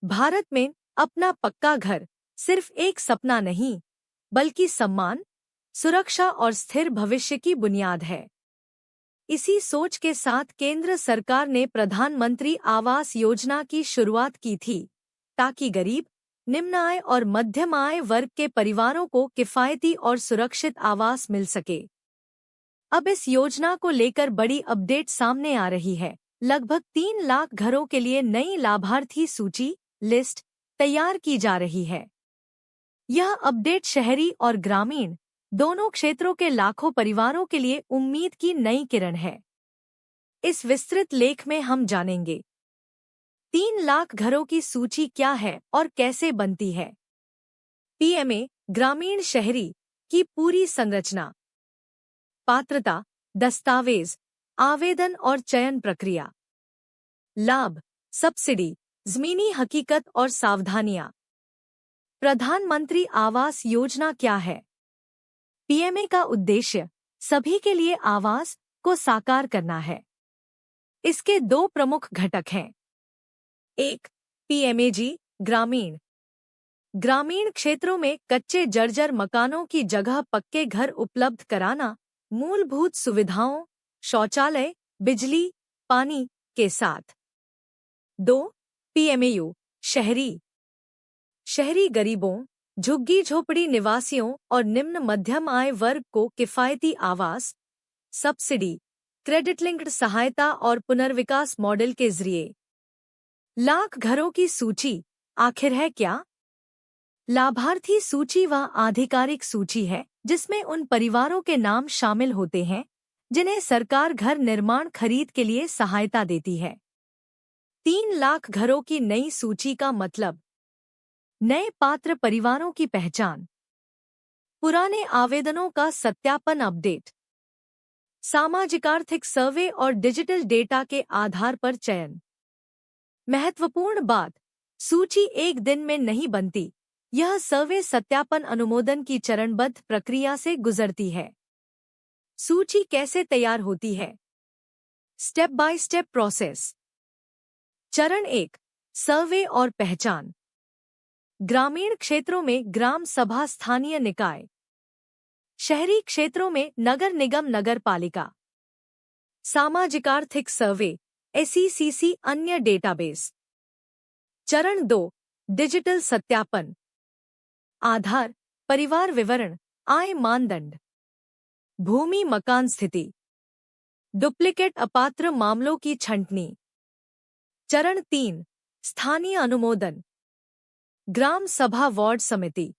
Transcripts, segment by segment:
भारत में अपना पक्का घर सिर्फ एक सपना नहीं, बल्कि सम्मान, सुरक्षा और स्थिर भविष्य की बुनियाद है। इसी सोच के साथ केंद्र सरकार ने प्रधानमंत्री आवास योजना की शुरुआत की थी, ताकि गरीब, निम्न आय और मध्यम आय वर्ग के परिवारों को किफायती और सुरक्षित आवास मिल सके। अब इस योजना को लेकर बड़ी अपडेट सामने आ रही है। लगभग 3 लाख घरों के लिए नई लाभार्थी सूची लिस्ट तैयार की जा रही है। यह अपडेट शहरी और ग्रामीण दोनों क्षेत्रों के लाखों परिवारों के लिए उम्मीद की नई किरण है। इस विस्तृत लेख में हम जानेंगे 3 लाख घरों की सूची क्या है और कैसे बनती है। पीएमए ग्रामीण शहरी की पूरी संरचना, पात्रता, दस्तावेज, आवेदन और चयन प्रक्रिया, लाभ, सब्सिडी, ज़मीनी हकीकत और सावधानियां। प्रधानमंत्री आवास योजना क्या है? पीएमए का उद्देश्य सभी के लिए आवास को साकार करना है। इसके 2 प्रमुख घटक हैं। 1. पीएमएजी ग्रामीण। ग्रामीण क्षेत्रों में कच्चे जर्जर मकानों की जगह पक्के घर उपलब्ध कराना, मूलभूत सुविधाओं, शौचालय, बिजली, पानी के साथ। 2. पीएमएयू शहरी। शहरी गरीबों, झुग्गी झोपड़ी निवासियों और निम्न मध्यम आय वर्ग को किफायती आवास, सब्सिडी, क्रेडिट लिंक्ड सहायता और पुनर्विकास मॉडल के जरिए। लाख घरों की सूची आखिर है क्या? लाभार्थी सूची वह आधिकारिक सूची है जिसमें उन परिवारों के नाम शामिल होते हैं जिन्हें सरकार घर निर्माण खरीद के लिए सहायता देती है। 3 लाख घरों की नई सूची का मतलब: नए पात्र परिवारों की पहचान, पुराने आवेदनों का सत्यापन अपडेट, सामाजिक आर्थिक सर्वे और डिजिटल डेटा के आधार पर चयन। महत्वपूर्ण बात: सूची एक दिन में नहीं बनती, यह सर्वे सत्यापन अनुमोदन की चरणबद्ध प्रक्रिया से गुजरती है। सूची कैसे तैयार होती है? Step by step process. चरण 1: सर्वे और पहचान। ग्रामीण क्षेत्रों में ग्राम सभा, स्थानीय निकाय। शहरी क्षेत्रों में नगर निगम, नगर पालिका। सामाजिक आर्थिक सर्वे, SECC, अन्य डेटाबेस। चरण 2: डिजिटल सत्यापन। आधार, परिवार विवरण, आय मानदंड, भूमि मकान स्थिति, डुप्लीकेट अपात्र मामलों की छंटनी। चरण 3: स्थानीय अनुमोदन। ग्राम सभा, वार्ड समिति।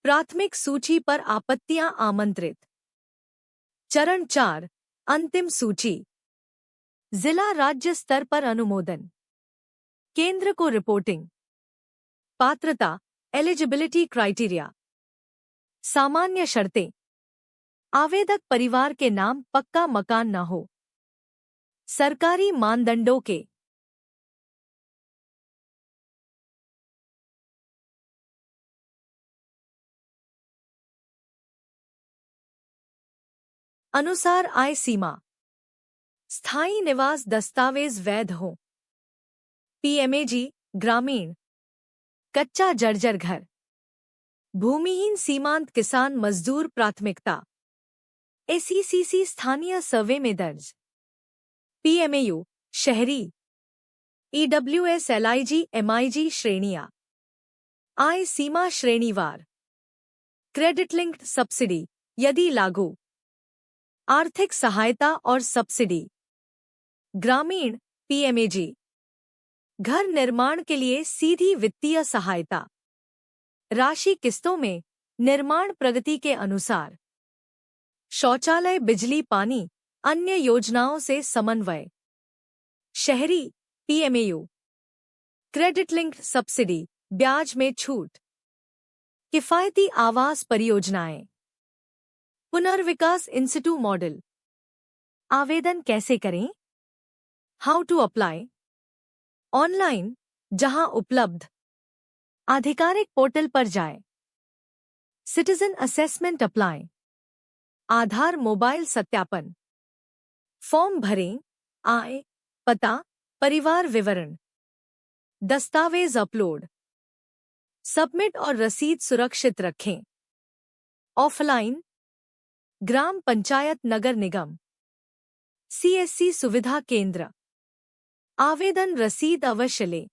प्राथमिक सूची पर आपत्तियां आमंत्रित। चरण 4: अंतिम सूची। जिला राज्य स्तर पर अनुमोदन। केंद्र को रिपोर्टिंग। पात्रता, एलिजिबिलिटी क्राइटेरिया। सामान्य शर्तें: आवेदक परिवार के नाम पक्का मकान न हो। सरकारी मानदंडों के अनुसार आय सीमा, स्थायी निवास दस्तावेज वैध हो। पीएमएजी ग्रामीण, कच्चा जर्जर घर, भूमिहीन सीमांत किसान मजदूर प्राथमिकता। SECC स्थानीय सर्वे में दर्ज। पीएमएयू शहरी, EWS LIG MIG श्रेणियां। आय सीमा श्रेणीवार। क्रेडिट लिंक्ड सब्सिडी यदि लागू। आर्थिक सहायता और सब्सिडी। ग्रामीण पीएमएजी, घर निर्माण के लिए सीधी वित्तीय सहायता। राशि किस्तों में, निर्माण प्रगति के अनुसार। शौचालय, बिजली, पानी, अन्य योजनाओं से समन्वय। शहरी पीएमएयू, क्रेडिट लिंक्ड सब्सिडी, ब्याज में छूट। किफायती आवास परियोजनाएं। पुनर्विकास इंस्टीट्यूट मॉडल। आवेदन कैसे करें? How to apply. ऑनलाइन, जहां उपलब्ध। आधिकारिक पोर्टल पर जाएं। Citizen assessment apply. Aadhaar, mobile सत्यापन। फॉर्म भरें। आय, पता, परिवार विवरण। दस्तावेज अपलोड, सबमिट और रसीद सुरक्षित रखें। ऑफलाइन, ग्राम पंचायत, नगर निगम, सीएससी सुविधा केंद्र। आवेदन रसीद अवश्य लें।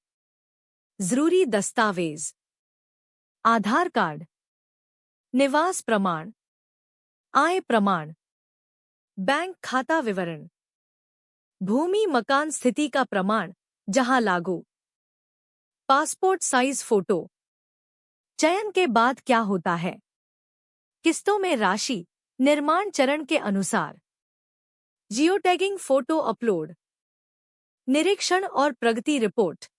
जरूरी दस्तावेज: आधार कार्ड, निवास प्रमाण, आय प्रमाण, बैंक खाता विवरण, भूमि मकान स्थिति का प्रमाण जहां लागू, पासपोर्ट साइज फोटो। चयन के बाद क्या होता है? किस्तों में राशि निर्माण चरण के अनुसार। जियोटैगिंग फोटो अपलोड, निरीक्षण और प्रगति रिपोर्ट।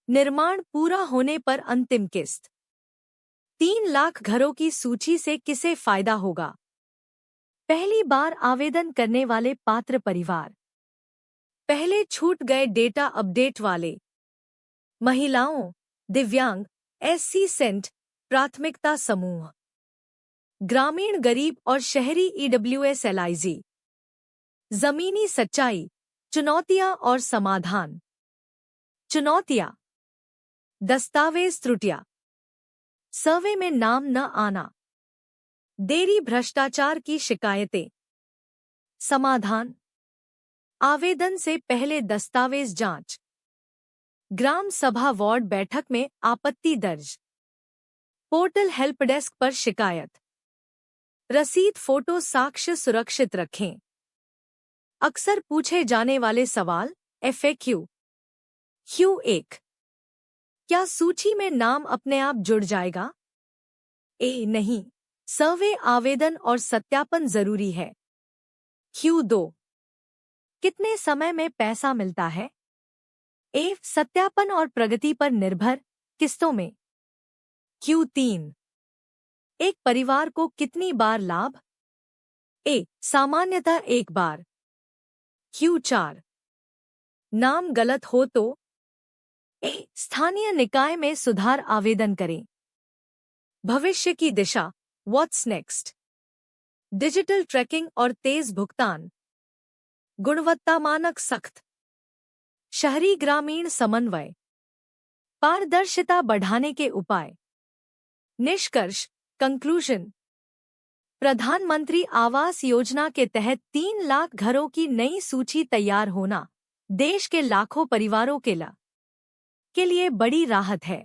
निर्माण पूरा होने पर अंतिम किस्त। 3 लाख घरों की सूची से किसे फायदा होगा? पहली बार आवेदन करने वाले पात्र परिवार, पहले छूट गए डेटा अपडेट वाले, महिलाओं, दिव्यांग, एससी सेंट, प्राथमिकता समूह, ग्रामीण गरीब और शहरी ईडब्ल्यूएस एलआईजी। जमीनी सच्चाई, चुनौतियां और समाधान। चुनौतियां: दस्तावेज त्रुटियां, सर्वे में नाम न आना, देरी, भ्रष्टाचार की शिकायतें। समाधान: आवेदन से पहले दस्तावेज जांच, ग्राम सभा वार्ड बैठक में आपत्ति दर्ज, पोर्टल हेल्प डेस्क पर शिकायत। रसीद फोटो साक्ष्य सुरक्षित रखें। अक्सर पूछे जाने वाले सवाल FAQ। Q1, क्या सूची में नाम अपने आप जुड़ जाएगा? A, नहीं, सर्वे, आवेदन और सत्यापन जरूरी है। Q2, कितने समय में पैसा मिलता है? A, सत्यापन और प्रगति पर निर्भर, किस्तों में। Q3, एक परिवार को कितनी बार लाभ? A, सामान्यतः 1 बार। Q4, नाम गलत हो तो? A, स्थानीय निकाय में सुधार आवेदन करें। भविष्य की दिशा, व्हाट्स नेक्स्ट? डिजिटल ट्रैकिंग और तेज भुगतान, गुणवत्ता मानक सख्त, शहरी ग्रामीण समन्वय, पारदर्शिता बढ़ाने के उपाय। निष्कर्ष, कंक्लूजन: प्रधानमंत्री आवास योजना के तहत 3 लाख घरों की नई सूची तैयार होना देश के लाखों परिवारों के लिए बड़ी राहत है।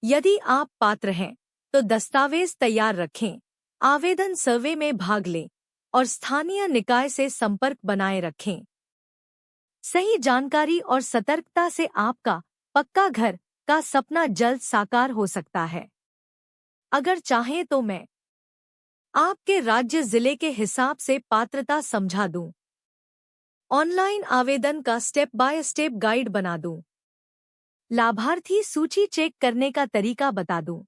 यदि आप पात्र हैं तो दस्तावेज तैयार रखें, आवेदन सर्वे में भाग लें और स्थानीय निकाय से संपर्क बनाए रखें। सही जानकारी और सतर्कता से आपका पक्का घर का सपना जल्द साकार हो सकता है। अगर चाहें तो मैं आपके राज्य जिले के हिसाब से पात्रता समझा दूं, ऑनलाइन आवेदन का स्टेप बाय स्टेप गाइड बना दूं, लाभार्थी सूची चेक करने का तरीका बता दूं।